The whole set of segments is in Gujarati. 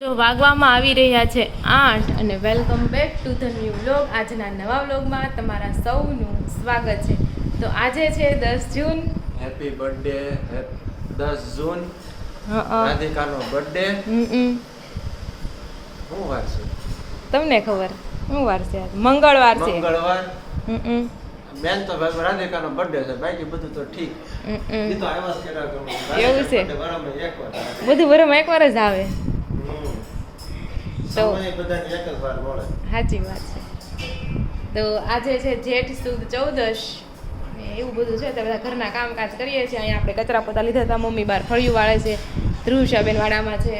તો વાગવામાં આવી રહ્યા છે 8 અને welcome back to the new vlog. આજના નવા વ્લોગમાં તમારા સૌનું સ્વાગત છે. તો આજે છે 10 જૂન. હેપી બર્થડે 10 જૂન. રાધિકાનો બર્થડે. શું વાર છે તમને ખબર શું વાર છે? મંગળવાર છે. મંગળવાર. બેન તો ભાઈ રાધિકાનો બર્થડે છે, બાકી બધું તો ઠીક. એ તો આવ્યા જ કર્યા કરું. એવું છે? વરામાં એકવાર બધું વરમાં એકવાર જ આવે. તો સમય બધાને એક જ વાર મળે. સાચી વાત છે. તો આજે છે જેઠ સુદ 14 ને એવું બધું છે. તો બધા ઘરના કામકાજ કરીએ છીએ. અહીંયા આપણે કચરા પોતા લીધા હતા, મમ્મી બહાર ફળિયું વાળે છે, ધ્રુવશાબેન વાડામાં છે.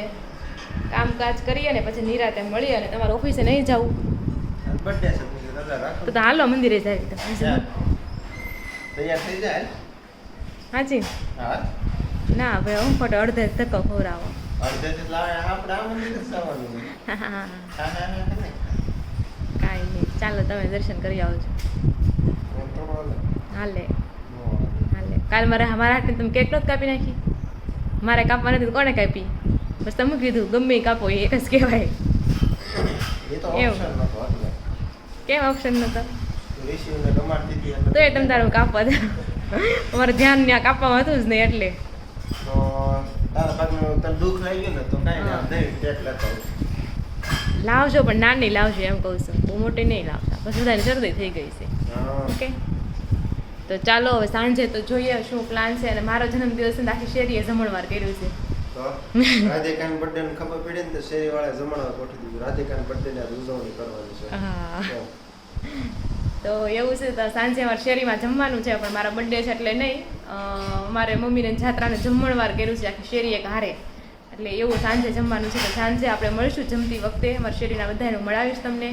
કામકાજ કરીએ ને પછી નિરાતે મળીએ. અને તમારે ઓફિસે નહીં જવું બર્થડે છે પછી રજા રાખો તો હાલો મંદિરે જાય. તૈયાર થઈ જાય. સાચી હા ના ભાઈ હું ખોટો અડધે ધક્કો ખવડાવો. અડધેથી લાવે આપણે આ મંદિર જ જવાનું. કાંઈ નહીં, ચાલો તમે દર્શન કરી આવજો. હાલે હાલે. કાલ મારા હાથે તમે કેક નહોતી કાપી નાખી? મારે કાપવા નથી તો કોને કાપી? બસ તમે કીધું ગમે એ કાપો, એક જ કહેવાય. એવું કેમ ઓપ્શન નતો? તો એ તમે તારું કાપવા દે. અમારે ધ્યાન ત્યાં કાપવામાં હતું જ નહીં એટલે. લાવજો પણ નાની લાવજો એમ કહું છું, બહુ મોટી નહીં લાવતા. પછી બધાની શરદી થઈ ગઈ છે. ઓકે, તો ચાલો હવે સાંજે તો જોઈએ શું પ્લાન છે. અને મારો જન્મદિવસ છે, આખી શેરીએ જમણવાર કર્યું છે. રાધિકાન બર્થડે ને ખબર પડી ને તો શેરી વાળા જમણવાર ગોઠવી દીધું. રાધિકાન બર્થડે ની ઉજવણી કરવાની છે. હા, તો એવું છે. તો સાંજે અમારે શેરીમાં જમવાનું છે, પણ મારા બર્થડે છે એટલે નહીં. અમારે મમ્મીને જાત્રાને જમણવાર કર્યું છે આખી શેરી એક હારે, એટલે એવું સાંજે જમવાનું છે. તો સાંજે આપણે મળીશું જમતી વખતે. અમારી શેરીના બધાને મળાવીશ તમને.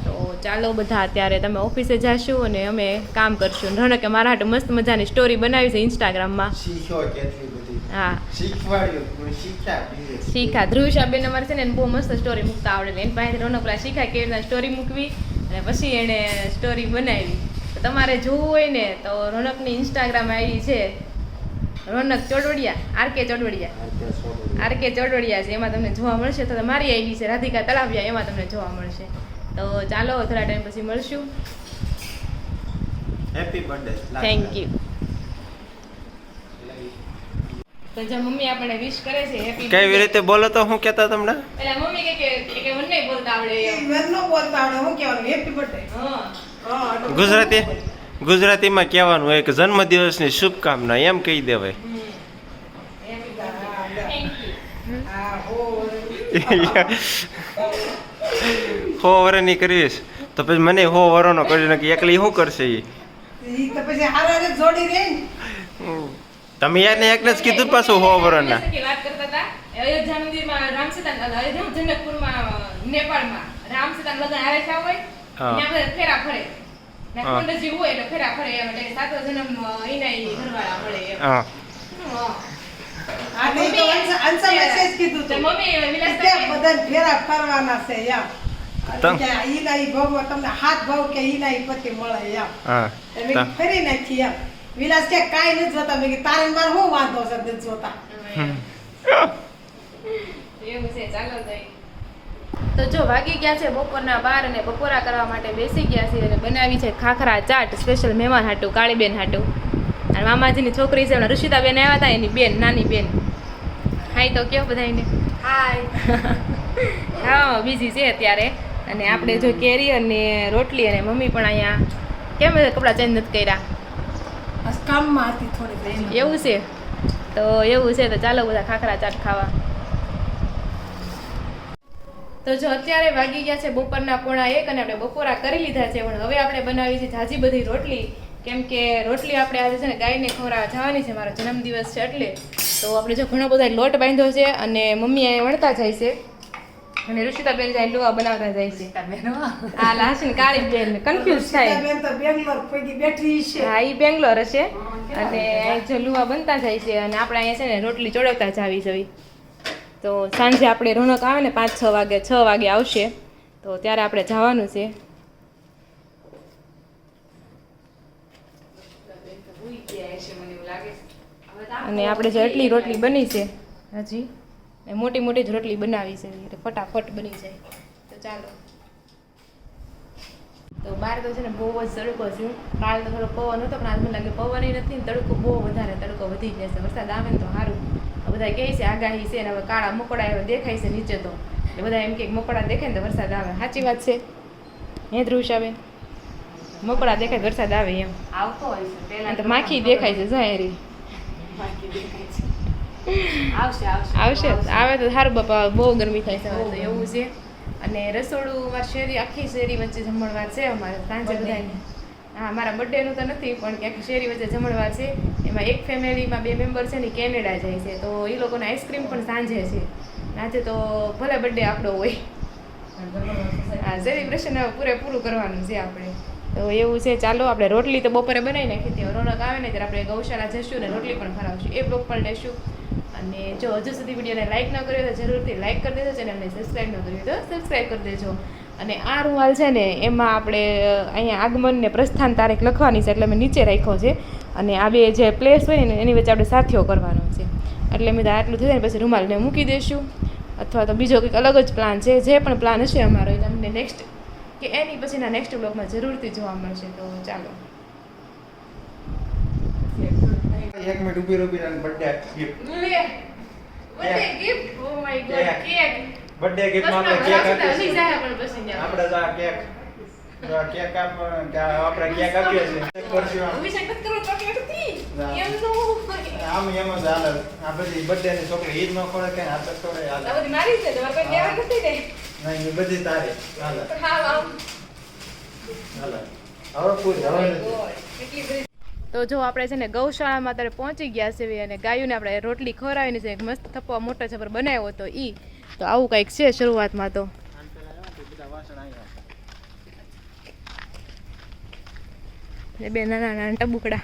તો ચાલો બધા અત્યારે તમે ઓફિસે જશું અને અમે કામ કરશું. રણકે મારા હાટુ મસ્ત મજાની સ્ટોરી બનાવી છે ઇન્સ્ટાગ્રામમાં. હા, શીખા ધ્રુવશાબેન અમારે છે ને બહુ મસ્ત સ્ટોરી મૂકતા આવડે. એની પાસે રોનક પેલા શીખા કેવી રીતના સ્ટોરી મૂકવી અને પછી એણે સ્ટોરી બનાવી. તો તમારે જોવું હોય ને તો રોનકની ઇન્સ્ટાગ્રામ આઈડી છે રોનક ચોડવડિયા, આરકે ચોડવડિયા છે. એમાં તમને જોવા મળશે. તો મારી આઈડી છે રાધિકા તળાવિયા, એમાં તમને જોવા મળશે. તો ચાલો થોડા ટાઈમ પછી મળશું. Happy birthday. Thank you. તો જો મમ્મી આપણે વિશ કરે છે હેપી. કેવી રીતે બોલો તો હું કહેતા તમને? એટલે મમ્મી કે મને નહીં બોલતા આવડે એમ. મને ન બોલતા આવડે. હું કહેવાનું હેપી બર્થડે. હા, ગુજરાતીમાં કહેવાનું હોય કે જન્મદિવસની શુભકામના એમ કહી દેવાય. હો વરની કરીશ તો પછી મને હો વરોનો કરી નાખી. એકલી શું કરશે એ? તમે યાર ને એકને જ કીધું પાછું હો વરોના. વાત કરતા હતા અયોધ્યા મંદિરમાં રામસીતા, અયોધ્યા જનકપુરમાં નેપાળમાં રામસીતા લગ્ન આવે છે હોય ત્યાં બધા ફેરા ફરે. કુંડજી હોય એટલે ફેરા ફરે એમ, એટલે સાતો જન્મ ઈના ઘરવાળા મળે એમ. વિલાસ કે કાઈ નથી જોતા. મેં તારે માર હું વાંધો છે નથી જોતા. એવું છે. ચાલો તો જો વાગી ગયા છે બપોરના 12 અને બપોરા કરવા માટે બેસી ગયા છે. અને બનાવી છે ખાખરા ચાટ સ્પેશિયલ મહેમાન હાટુ, કાળીબેન હાટુ. અને મામાજીની છોકરી છે ઋષિતાબેન આવ્યા હતા, એની બેન, નાની બેન. હાય તો કયો બધાને હાય. હા, બીજી છે અત્યારે. અને આપણે જો કેરી અને રોટલી અને મમ્મી પણ અહીંયા કેમ કપડાં ચેન્જ નથી કર્યા? કામમાં હતી થોડી. એવું છે? તો એવું છે. તો ચાલો બધા ખાખરા ચાટ ખાવા. તો જો અત્યારે વાગી ગયા છે બપોરના 1:45 અને આપણે બપોરા કરી લીધા છે. પણ હવે આપણે બનાવી છે ઝાઝી બધી રોટલી, કેમ કે રોટલી આપણે આજે છે ને ગાયને ખવડાવવા જવાની છે. મારો જન્મદિવસ છે એટલે. તો આપણે જો ઘણો બધો લોટ બાંધ્યો છે અને મમ્મી અહીંયા વણતા જાય છે અને ઋષિતાબેન જાય લુવા બનાવતા જાય છે. આ લાસી કાળી બેન કન્ફ્યુઝ થાય. હા, એ બેંગ્લોર હશે. અને જો લુવા બનતા જાય છે અને આપણે અહીંયા છે ને રોટલી ચોડવતા જાવી જવી. તો સાંજે આપણે રોનક આવે ને 5-6 વાગે, 6 વાગે આવશે તો ત્યારે આપણે જવાનું છે. અને આપણે જે એટલી રોટલી બની છે હજી ને મોટી મોટી જ રોટલી બનાવી છે એટલે ફટાફટ બની જાય. તો ચાલો. તો બહાર તો છે ને બહુ જ તડકો છે. કાલ તો થોડો પવન હતો પણ આજ મને લાગે પવન નથી ને તડકો બહુ વધારે તડકો વધી જશે. વરસાદ આવે ને તો સારું. બધા કહે છે આગાહી છે ને હવે કાળા મકોડા એવા દેખાય છે નીચે તો એટલે બધા એમ કે મકોડા દેખાય ને તો વરસાદ આવે. સાચી વાત છે હે ધ્રુવશાબેન? મકોડા દેખાય વરસાદ આવે એમ આવતો હોય છે પહેલા તો માખી દેખાય છે જાહેરી આવશે આવશે આવે તો સારું બાપા. બહુ ગરમી થાય છે હવે તો એવું છે. અને રસોડું મારી શેરી આખી શેરી વચ્ચે જમણવાર છે અમારે સાંજે બધાને. હા મારા બર્થડેનું તો નથી પણ કે આખી શેરી વચ્ચે જમણવાર છે. એમાં એક ફેમિલીમાં 2 મેમ્બર છે ને કેનેડા જાય છે તો એ લોકોને આઈસ્ક્રીમ પણ સાંજે છે. આજે તો ભલે બર્થડે આપણો હોય હા સેલિબ્રેશન પૂરેપૂરું કરવાનું છે આપણે. તો એવું છે. ચાલો આપણે રોટલી તો બપોરે બનાવી નાખી હતી. રોનક આવે ને ત્યારે આપણે ગૌશાળા જઈશું ને રોટલી પણ ખરાવશું એ બ્લોગ પણ લેશું. અને જો હજુ સુધી વિડીયોને લાઇક ન કર્યો તો જરૂરથી લાઇક કરી દેજો. ચેનલને સબસ્ક્રાઈબ ન કર્યું તો સબસ્ક્રાઈબ કરી દેજો. અને આ રૂમાલ છે ને એમાં આપણે અહીંયા આગમન ને પ્રસ્થાન તારીખ લખવાની છે એટલે મેં નીચે રાખ્યો છે. અને આ બે જે પ્લેસ હોય ને એની વચ્ચે આપણે સાથીઓ કરવાનો છે એટલે મેં આટલું થઈ જાય ને પછી રૂમાલને મૂકી દઈશું. અથવા તો બીજો કંઈક અલગ જ પ્લાન છે. જે પણ પ્લાન હશે અમારો એ તમને નેક્સ્ટ કે એની પછીના નેક્સ્ટ બ્લોગમાં જરૂરથી જોવા મળશે. તો ચાલો. 1 મિનિટ ઊભી રહી birthday gift birthday gift oh my God cake birthday gift માં આપણે કેક આપીએ છીએ. આપણે પછી આપણે તો આ કેક આપણે કેક આપીએ છીએ. ચેક કરજો અભિષેક મત કરો ચોકલેટ હતી એમનો આમ એમ જ હાલે. આ બધી બર્થડે ની છોકરી ઈદ નો ખોળે કે આ તો થોડે હાલે. આ બધી મારી છે તમારે કોઈ લેવા નથી ને નહીં એ બધી તારી હાલે હા આમ હાલે. હવે પૂરી હવે નથી. કેટલી બધી. તો જો આપણે છે ને ગૌશાળામાં અત્યારે પહોંચી ગયા છે અને ગાયોને આપણે રોટલી ખવડાવીને છે મસ્ત થપ્પો મોટો જબર બનાવ્યો હતો ઈ. તો આવું કંઈક છે શરૂઆતમાં તો. બે નાના નાના ટબુકડા.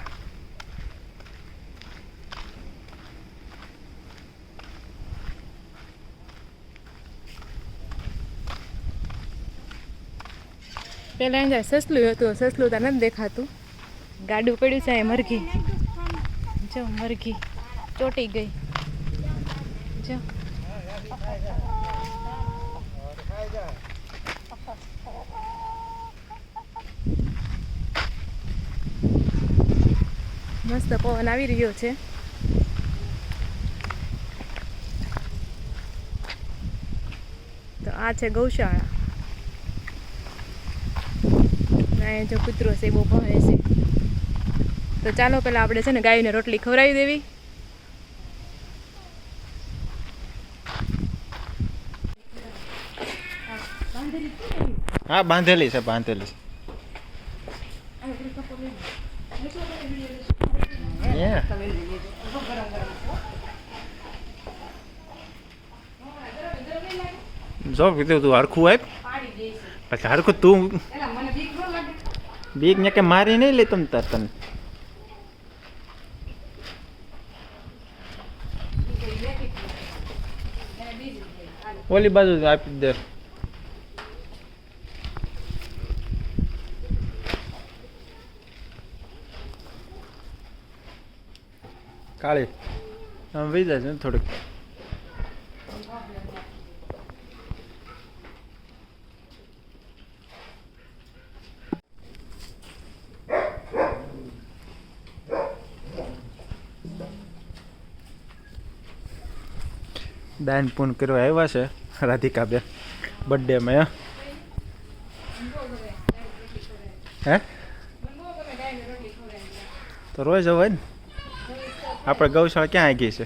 પેલા અહીંયા સસલું હતું સસલું તો નથી દેખાતું. ગાડું પડ્યું છે મરઘી જો મરઘી ચોટી ગઈ જો. મસ્ત પવન આવી રહ્યો છે. તો આ છે ગૌશાળા. અહીંયા જો કૂતરો છે બહુ ભવે છે. તો ચાલો પહેલાં આપણે છે ને ગાયોને રોટલી ખવડાવી દેવી. હા બાંધેલી છે બાંધેલી છે. જો કીધું તું હરખું આપ પછી હરખું તું બીક ને કે મારી નહીં લે તમ તાર તને. ઓલી બાજુ આપી દે. કાળી આમ વહી જાય છે થોડીક. દાન પૂન કરવા આવ્યા છે રાધિકાબેન બર્થડેમાં. હે તો રોજ હોય ને આપણે ગૌશાળા ક્યાં આવી ગઈ છે.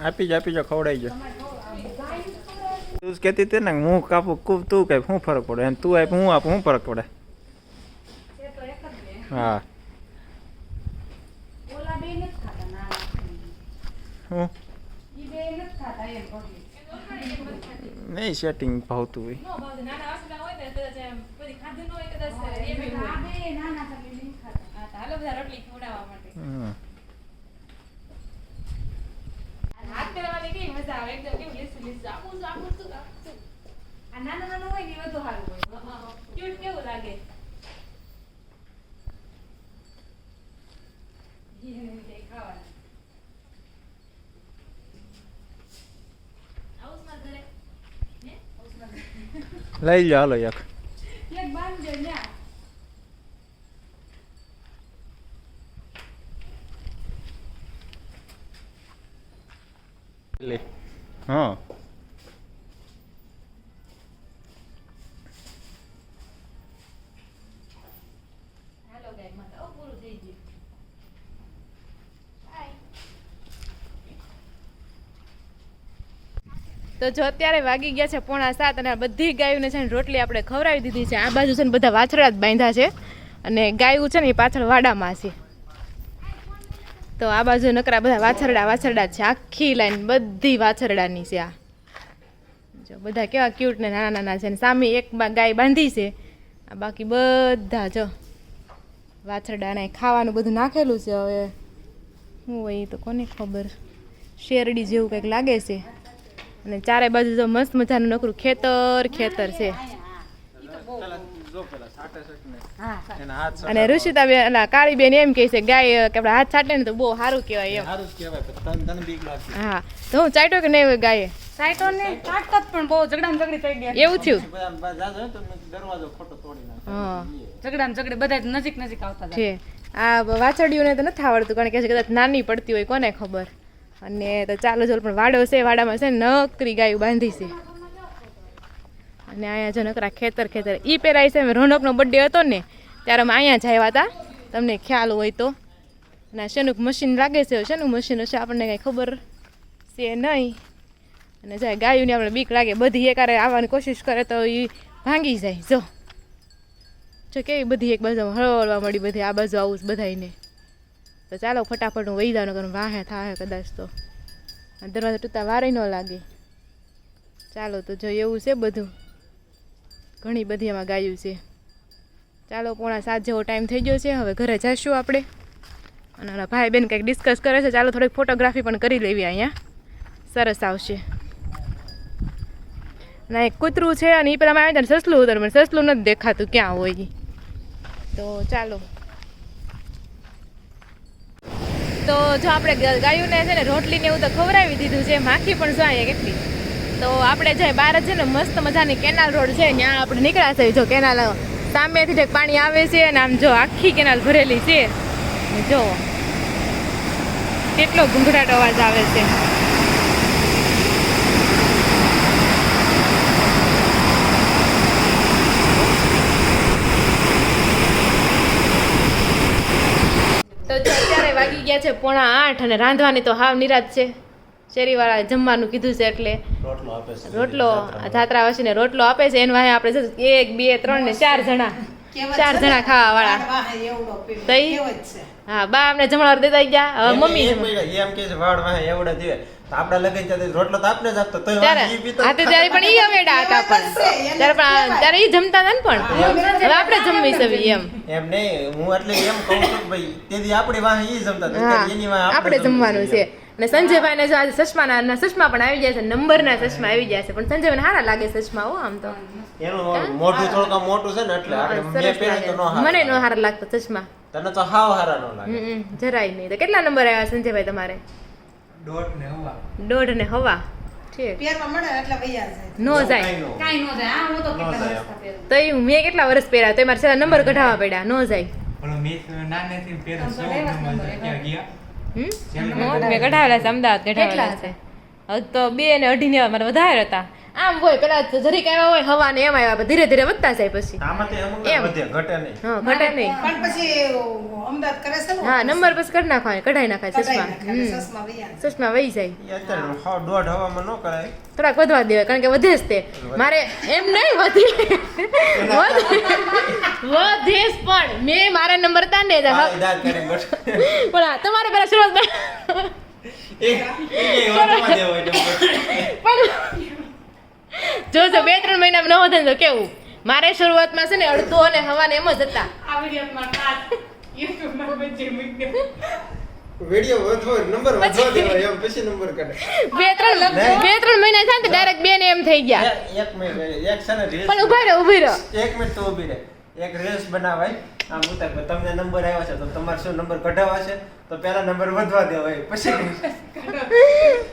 આપી જા ખવડાવી જા. તું કહેતી હતી ને હું કાપું તું કઈ શું ફરક પડે એમ તું આપ હું આપું શું ફરક પડે. હા હું નહીં સેટિંગ ભાવતું હોય. હાલો બધા રોટલી ખવડાવવા માટે. હાથ ફેરવવાની કેવી મજા આવે, એકદમ કેવું લીસું લીસું. આપું છું. આ નાનું નાનું હોય ને એ વધુ સારું હોય. ક્યુટ કેવું લાગે. ખાવાનું. આવું જ મારા ઘરે. હે? આવું જ મારા ઘરે. લઈ લો હાલો એક એક બાંધજો ન્યા. લે હા હાલો ગાય માતા. ઓ પૂરું થઈ ગયું. બાય. તો જો અત્યારે વાગી ગયા છે 6:45 અને આ બધી ગાયોને છે ને રોટલી આપણે ખવડાવી દીધી છે. આ બાજુ છે ને બધા વાછરડા જ બાંધ્યા છે અને ગાયું છે ને એ પાછળ વાડામાં છે. તો આ બાજુ નકરા બધા વાછરડા છે. આખી લાઈન બધી વાછરડાની છે. આ જો બધા કેવા ક્યુટ ને નાના નાના છે ને સામે એક ગાય બાંધી છે. આ બાકી બધા જો વાછરડાને ખાવાનું બધું નાખેલું છે. હવે શું હોય એ તો કોને ખબર. શેરડી જેવું કંઈક લાગે છે અને ચારે બાજુ જો મસ્ત મજાનું નકરું ખેતર છે. અને ઋષિતા બેન કાળી બેન એમ કહે છે ગાય કે આપણે હાથ છાંટે ને તો બહુ સારું કહેવાય એમ. હા તો હું ચાટ્યો કે નહીં ગાયે? સાઈટો ને કાટકત પણ બહુ ઝઘડામ ઝઘડી થઈ ગયા. એવું થયું? દરવાજો ખોટો તોડી નાખ્યો. હા ઝઘડામ ઝઘડી બધા નજીક નજીક આવતા હતા. છે. આ વાછરડીઓને તો નથી આવડતું કારણ કે કદાચ નાની પડતી હોય કોને ખબર. અને તો ચાલો ચાલો પણ વાડો છે. વાડામાં છે ને નકરી ગાયું બાંધી છે અને અહીંયા જો નકરા ખેતર ઈ પેલા છે રોનકનો બર્થડે હતો ને ત્યારે અમે અહીંયા જ આવ્યા હતા, તમને ખ્યાલ હોય તો. અને શેનું મશીન લાગે છે, શેનું મશીન હશે આપણને કાંઈ ખબર છે નહીં. અને જાય ગાયુંને આપણે બીક લાગે, બધી એકારે આવવાની કોશિશ કરે તો એ ભાંગી જાય. જો કેવી બધી એક બાજુ હળવળવા મળી બધી આ બાજુ આવું બધાને. તો ચાલો ફટાફટ હું વહી જવાનું કરું, વાહે થાય કદાચ તો દરવાજા તૂટતા વારે ન લાગે. ચાલો તો જો એવું છે બધું, ઘણી બધી એમાં ગાયું છે. ચાલો 6:45 જેવો ટાઈમ થઈ ગયો છે, હવે ઘરે જઈશું આપણે. અને ઓલા ભાઈ બેન કંઈક ડિસ્કસ કરે છે, ચાલો થોડીક ફોટોગ્રાફી પણ કરી લેવી, અહીંયા સરસ આવશે. ના એક કૂતરું છે અને એ પેલા આવ્યા ને સસલું હતું, મને સસલું નથી દેખાતું ક્યાં હોય. તો ચાલો તો જો આપણે ગાયોને છે ને રોટલી ને એવું તો ખવડાવી દીધું છે, માખી પણ જોઈએ કેટલી. તો આપણે જાય બહાર છે ને મસ્ત મજાની કેનાલ રોડ છે, ત્યાં આપણે નીકળ્યા છે. જો કેનાલ સામેથી જે પાણી આવે છે અને આમ જો આખી કેનાલ ભરેલી છે, જો કેટલો ઘૂંઘરાટ અવાજ આવે છે. તો જો અત્યારે વાગી ગયા છે 7:45 અને રાંધવાની તો હાવ નિરાત છે. શેરીવાળા જમવાનું કીધું છે એટલે રોટલો જાત્રા વસીને રોટલો આપે છે. એનો વાહે આપણે 1 2 3 ને 4 જણા ખાવા વાળા. હા બા અમને જમણવાર દેતા ગયા. હવે મમ્મી એમ કે છે વાડ વાહે એવડા દીવે તો આપડા લગન ચાતે રોટલો તો આપને જ આપતો તો ઈ પીતો. હા તો ત્યારે પણ ઈ અવેડા હતા, પણ ત્યારે ઈ જમતા હતા ને, પણ હવે આપણે જમવી સવી એમ નહીં. હું એટલે એમ કહું છું કે ભાઈ તેથી આપણી વાહે ઈ જમતા હતા, એની વાહે આપણે જમવાનું છે. અને સંજયભાઈ ને જો આજે ચશ્મા પણ આવી જાય છે, નંબરના ચશ્મા આવી જાય છે, પણ સંજયભાઈ સારા લાગે ચશ્મા. હો આમ તો એનું મોઢું થોડું મોટું છે ને એટલે આપણે મેં પહેર્યું તો નો હારા. મને નો સારા લાગતા ચશ્મા. તને તો હાવ હારા નો લાગે. જરાય નહીં. તો કેટલા નંબર આવ્યા સંજયભાઈ તમારે? 1.5 ને હવા. ઠીક. પહેરવા મળે એટલે વૈયા જાય. નો જાય. કાઈ નો જાય. આ હું તો કેટલા વર્ષ પહેરું. તો મેં કેટલા વર્ષ પહેર્યા, તો મારે છેલ્લા નંબર કઢાવવા પડ્યા. નો જાય. મેં કઢાવેલા છે, અમદાવાદ કઢાવેલા છે. હવે તો 2 ને 2.5 ને મારે વધારે હતા. આમ હોય પેલા જરીક આવ્યા હોય હવા ને એમ આવ્યા, ધીરે ધીરે વધતા જાય પછી. આમાંથી અમુક વધે ઘટે નહીં. હા ઘટે નહીં. પણ પછી અમદાવાદ કરે છે ને. હા નંબર પછી કઢ નાખવાય, કઢાઈ નાખાય ચશ્મા. સસમા વૈયા ચશ્મા વહી જાય. ઈ અત્યારે હાવ દોઢ હવામાં ન કરાય. થોડાક વધવા દેવાય, કારણ કે વધે જ તે. મારે એમ નહીં વધે પણ મેં મારા નંબર તા ને હા દાદ કરી બસ. પણ તમારે પેલા શરૂઆત એ વધવા દેવો એટલે પણ જો 2-3 મહિનામાં ન વધે તો કેવું. મારે શરૂઆતમાં છે ને અડધો અને હવાને એમ જ હતા. આ વિડિયોમાં કાટ YouTube માં વચ્ચે મૂકી દો. વિડિયો વધવો નંબર વધવા દેવાય એમ પછી નંબર કાઢે. બે ત્રણ મહિના થાય ને ડાયરેક્ટ બે ને એમ થઈ ગયા. એક મિનિટ એક છે ને રીલ્સ પણ ઊભી રહો. એક મિનિટ તો ઊભી રહે. એક રીલ્સ બનાવાય આમ ઉતાર તમને નંબર આવ્યા છે તો તમારે શું નંબર કઢાવવા છે તો પહેલા નંબર વધવા દેવાય પછી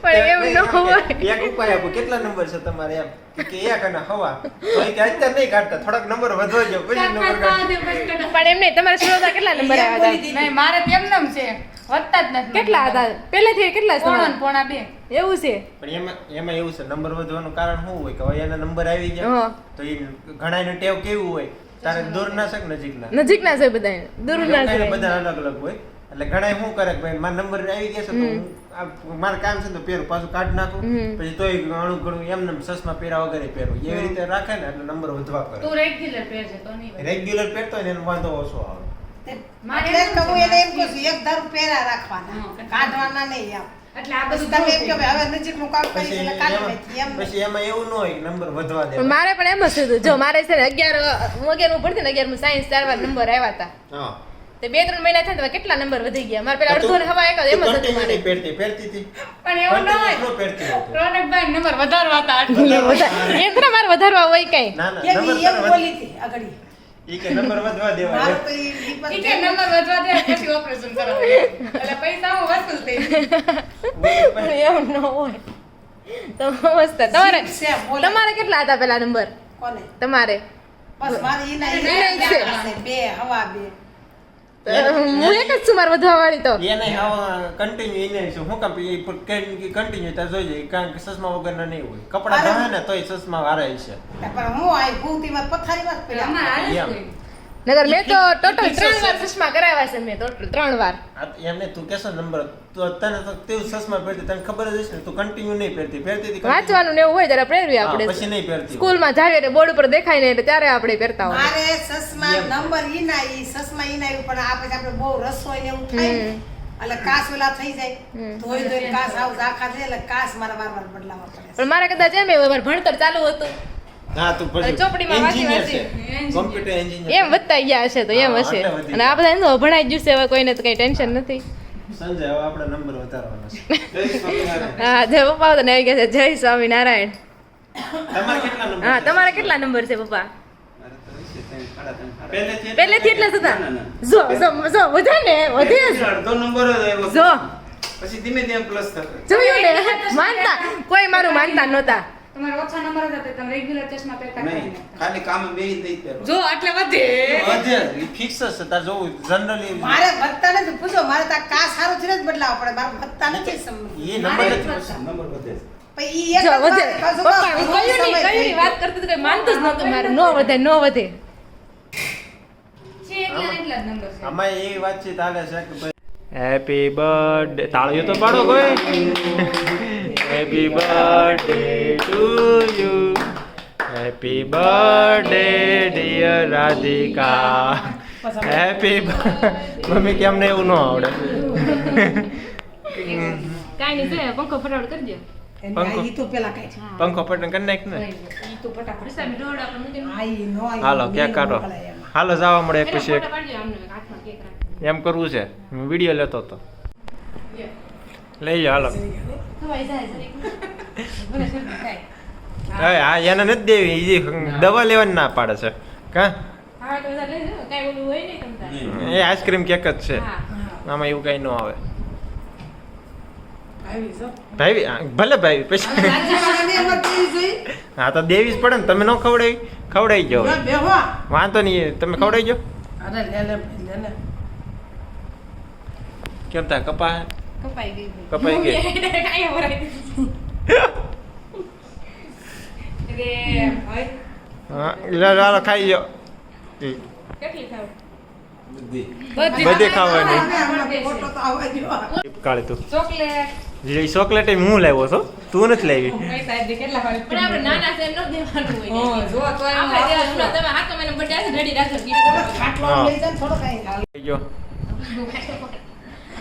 પણ એવું ન હોય. એક ઉપાય આપો કેટલા નંબર છે તમારે એમ કે એક અને હવા તો એ કે અત્યારે નહીં કાઢતા થોડાક નંબર વધવા દો પછી નંબર કાઢો. પણ એમ નહીં તમારે શ્રોતા કેટલા નંબર આવ્યા હતા? નહીં મારે તેમ નામ છે વધતા જ નથી. કેટલા હતા પહેલેથી કેટલા છે પોણા તમારે? ને પોણા બે. એવું છે. પણ એમાં એવું છે નંબર વધવાનું કારણ શું હોય કે હવે એના નંબર આવી ગયા હા. તો એ ઘણાયનું ટેવ કેવું હોય તારે દૂરના છે કે નજીકના નજીકના છે બધા દૂરના છે. બધા અલગ અલગ હોય એટલે ઘણા શું કરે કે ભાઈ મારા નંબર આવી ગયા છે તો હું મારે કામ છે તો પહેરું પાછું કાઢ નાખું પછી તોય ઘણું ઘણું એમને ચશ્મા પહેર્યા વગર પહેરું એવી રીતે રાખે ને એટલે નંબર વધવા કરે તું રેગ્યુલર પહેરજે તો નહીં વધે. રેગ્યુલર પહેરતો હોય ને એનો વાંધો ઓછો આવે એટલે જ કહું એને એમ કહું છું, એક ધારું પહેરા રાખવાના કાઢવાના નહીં એમ. એટલે આ પછી બધું તમે એમ કહો કે હવે નજીકનું કામ કરી પછી એટલે કાઢી નાખીએ એમ. પછી એમાં એવું ન હોય કે નંબર વધવા દે પણ મારે પણ એમ જ થયું જો મારે છે ને 11 હું ભણતી ને 11 સાયન્સ 4 વાર નંબર આવ્યા હતા હા તે 2-3 મહિના થયા ને તો કેટલા નંબર વધી ગયા મારે પેલા અડધો ને હવા એક જ એમ જ હતું મારે. પહેરતી હતી પણ એવું ન હોય. Continue પહેરતી હતી. રોનકભાઈ નંબર વધારવા હતા આટલું. એમ થોડા મારે વધારવા હોય કઈ. ના ના કેમ નંબર ઈ એમ તરત બોલી હતી આગળ ઈ. ઈ કે નંબર વધવા દેવા મારું તો ઈ પણ ઠીક છે નંબર વધવા દે પછી ઓપરેશન કરાવવાનું. એટલે પૈસા હું વસૂલ થઈ જાય. એવું ન હોય તો મસ્ત તમારે છે, બોલે. તમારે કેટલા હતા પેલા નંબર કોને? તમારે? બસ મારે ઈના ઈ ઈના ઈ છે. બે હવા બે. હું એક જ છું મારે વધવા વાળી તો. એને કન્ટિન્યુ એને શું હું કામ કન્ટિન્યુ તાર જોઈ જાય કારણ કે ચશ્મા વગરના નહીં હોય કપડા અરે. ધોવે ને તોય ચશ્મા વારે છે પણ હું આઈ ભૂતીમાં પથારીમાં જ પહેર્યા. આમાં હાલે જ એમ. કોઈ. નગર મેં તો ટોટલ 3 વાર ચશ્મા કરાવ્યા છે મેં ટોટલ 3 વાર. એમને તું કેસો નંબર તો તને તો તેવું ચશ્મા પહેરતી તને ખબર જ હશે ને તું કન્ટિન્યુ નહીં પહેરતી હતી continue. વાંચવાનું ને એવું હોય ત્યારે પ્રેરવી હા, આપણે પછી નહીં પહેરતી સ્કૂલમાં જાવીએ એટલે બોર્ડ ઉપર દેખાય ને એટલે ત્યારે આપણે પહેરતા હોય. મારે સસમા એમ. નંબર ઈના ઈ સસમા ઈના ઈ પણ આ પછી આપણે બહુ રસોઈ ને એવું થાય ને એટલે કાસ ઓલા થઈ જાય ધોઈ ધોઈ કાસ આવ ઝાખા થાય એટલે કાસ મારે વાર બદલાવવા પડે પણ મારે કદાચ એમ એવું મારે ભણતર ચાલુ હતું હા તું પછી ચોપડીમાં વાંચી engineer છે વાંચી. કોમ્પ્યુટર એન્જિનિયર એમ વધતા ગયા હશે તો એમ હા, હશે એટલે વધી અને આ બધા એનું ભણાઈ જ જશે હવે કોઈને તો કઈ ટેન્શન નથી. સંજય હવે આપણે નંબર વધારવાનો છે જય સ્વામિનારાયણ. હા જય પપ્પા તો આવી ગયા છે જય સ્વામિનારાયણ. તમારે કેટલા નંબર હા છે? તમારા કેટલા નંબર છે પપ્પા? પહેલેથી પહેલેથી એટલા જ હતા જો જો વધે ને વધે જ. અડધો નંબર જ આવ્યો જો પછી ધીમે ધીમે પ્લસ થતો જોયું ને માનતા કોઈ મારું માનતા નહોતા. તમારે ઓછા નંબર હતા તો તમે રેગ્યુલર ચશ્મા પહેરતા નહીં કરીને. ખાલી કામ બે જ નહીં પહેરવા. જો આટલે વધે. વધે ફિક્સ છે તાર જોવું જનરલી મારે વધતા નથી પૂછો મારે તો આ કાસ સારું છે ને જ બદલાવવા પડે મારે વધતા નથી સમજ એ મારે નંબર જ વધતા. નંબર વધે છે. પણ ઈ એક જો જ વધે વાર પાછું પપ્પા કહું, કયું નહીં સમય કયું થઈ નહીં વાત કરતી તો કઈ માનતું જ નહોતું મારે નો વધે નો વધે. છે એટલા ને એટલા જ નંબર છે. આમાં એ વાતચીત હાલે છે કે ભાઈ હેપી બર્થડે તાળીઓ તો પાડો કોઈ happy birthday to you happy birthday dear Radhika happy mummy કેમ ને એવું ન આવડે કાઈ નહીં પંખો ફટાફટ કરજો. એને ઈ તો પેલા કાંઈ છે. પંખો પટન કરી નાખ ને ઈ તો ફટાફટ. સામે રોડ આપણે મૂકીને આ ઈ નો આવી હાલો ક્યાં કાઢો હાલો જવા મળે એક પેલા પછી એક ફોટા પાડજો આમને હાથમાં કેક રાખી. એમ કરવું છે હું વિડીયો લેતો હતો લઈ જાઓ હાલો ખવાઈ જાય જરીક. મને શરદી થાય. હવે હા એને નથી દેવી એ દવા લેવાની ના પાડે છે કા હા તો બધા લઈ જાઓ કાઈ ઓલું હોય નહીં તમતારે. એ આઈસ્ક્રીમ કેક જ છે હા આમાં એવું કઈ ન આવે આવી છો ભાઈ ભલે ભાઈ પછી રાજ્યપાલને એમ જ દેવી જોઈ. હા તો દેવી જ પડે ને તમે ન ખવડાવી જાઓ જો બેહો. વાંધો નહીં તમે ખવડાવી જાઓ અરે લે લે લે લે કેમ થાય કપા કપાઈ ગઈ કપાઈ ગઈ. કાઈ વરાઈ દીધી. રે ભાઈ હા લે હાલો ખાઈ જાઓ કેટલી ખાવ? બધી. બધી ખાવાની હવે હમણાં ફોટો તો આવવા દ્યો. કાળી તું ચોકલેટ. જે ચોકલેટ હું લાવ્યો છો તું નથી લાવી પૈસા એટલે કેટલા હોય? પણ આપણે નાના છે એમ ન દેવાનું હોય. હા, જો તો એમ આપણે આપો દેવાનું. છો. તમે હાથો મને બર્થડે છે રેડી રાખજો gift. ખાટલો હા. લઈ જાય ને થોડો કાંઈ. ખાઈ જાઓ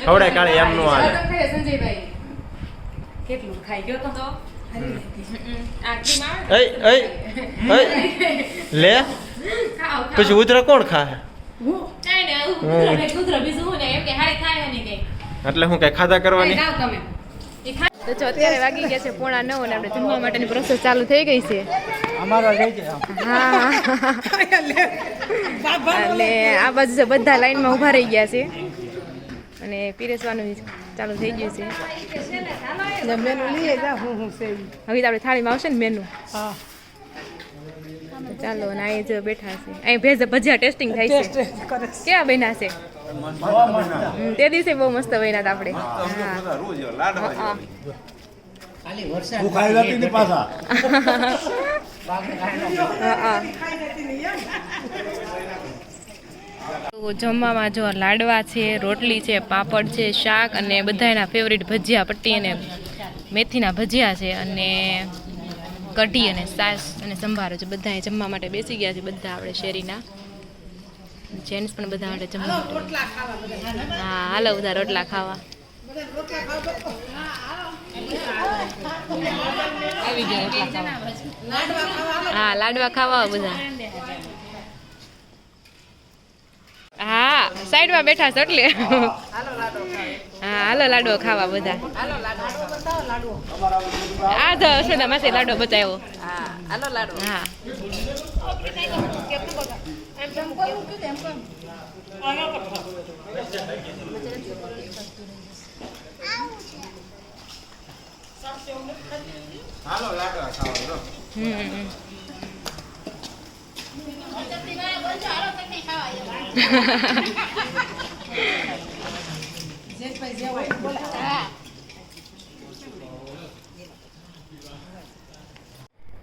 ખવડાય કાળી એમ નો હાલે તમે ખાઈ સંજયભાઈ કેટલું ખાઈ ગયો તો? આ ક્રીમ આવે એય એય એય લે ખાઓ પછી ઉધરા કોણ ખાય કાંઈ નહીં, આવું કૂતરા ભાઈ કૂતરા બીજું હું ને એમ કે હારી થાય નહીં કઈ. એટલે હું કઈ ખાધા કરવાની જાઓ તમે. તો જો અત્યારે વાગી ગયા છે 8:30 અને આપણે જમવા માટેની પ્રોસેસ ચાલુ થઈ ગઈ છે. હા અને આ બાજુ છે બધા લાઈનમાં ઊભા રહી ગયા છે અને પીરસવાનું ચાલુ થઈ ગયું છે. મેનુ લઈએ જા હું છે હવે તો આપણે થાળીમાં આવશે ને મેનુ. તો ચાલો અને અહીં જો બેઠા છે. અહીં ભજીયા ટેસ્ટિંગ થાય છે. કેવા બન્યા છે? તે દિવસે બહુ મસ્ત બન્યા હતા આપણે. હા. તું ખાઈ જતી ની પાછા તો જમવામાં જો લાડવા છે, રોટલી છે, પાપડ છે, શાક અને બધાના ફેવરિટ ભજીયા પટ્ટી અને મેથીના ભજીયા છે અને કઢી અને સાસ અને સંભારો છે. બધા જમવા માટે બેસી ગયા છે બધા આપણે શેરીના જેન્ટ્સ પણ બધા માટે જમવા માટે. હા હાલો બધા રોટલા ખાવા. હા લાડવા ખાવા બધા. હા સાઈડમાં બેઠા છે એટલે હા હાલો લાડવો ખાવા બધા. આ તો અશ્વતા માસી લાડવો બતાવ્યો. હા હાલો લાડવા ખાવા.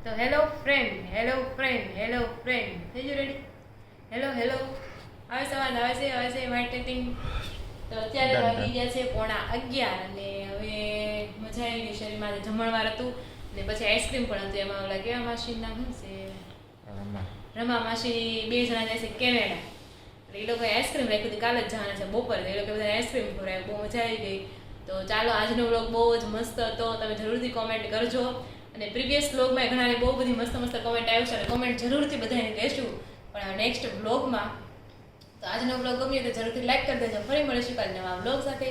તો હેલો ફ્રેન્ડ થઈ ગયું રેડી? હેલો આવે છે મારી ટેટિંગ. તો અત્યારે વાગી ગયા છે 11:30 અને હવે મજા આવી ગઈ. શરીરમાં આજે જમણવાર હતું ને પછી આઈસ્ક્રીમ પણ હતું. એમાં ઓલા કેવા માસીનું નામ શું છે? રમા માસી 2 જણા જાય છે કેનેડા. એટલે એ લોકોએ આઈસ્ક્રીમ રાખ્યું હતું. કાલે જ જવાના છે બપોરે. એ લોકો બધા આઈસ્ક્રીમ ખવડાવ્યું. બહુ મજા આવી ગઈ. તો ચાલો આજનો વ્લોગ બહુ જ મસ્ત હતો. તમે જરૂરથી કોમેન્ટ કરજો અને પ્રીવિયસ વ્લોગમાં ઘણાને બહુ બધી મસ્ત કોમેન્ટ આવ્યું છે અને કોમેન્ટ જરૂરથી બધાને કહેશું પણ નેક્સ્ટ વ્લોગમાં. તો આજનો વ્લોગ ગમ્યો તો જરૂરથી લાઈક કરી દેજો. ફરી મળીશું કાલે નવા વ્લોગ સાથે.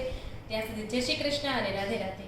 ત્યાં સુધી જય શ્રી કૃષ્ણ અને રાધે રાધે.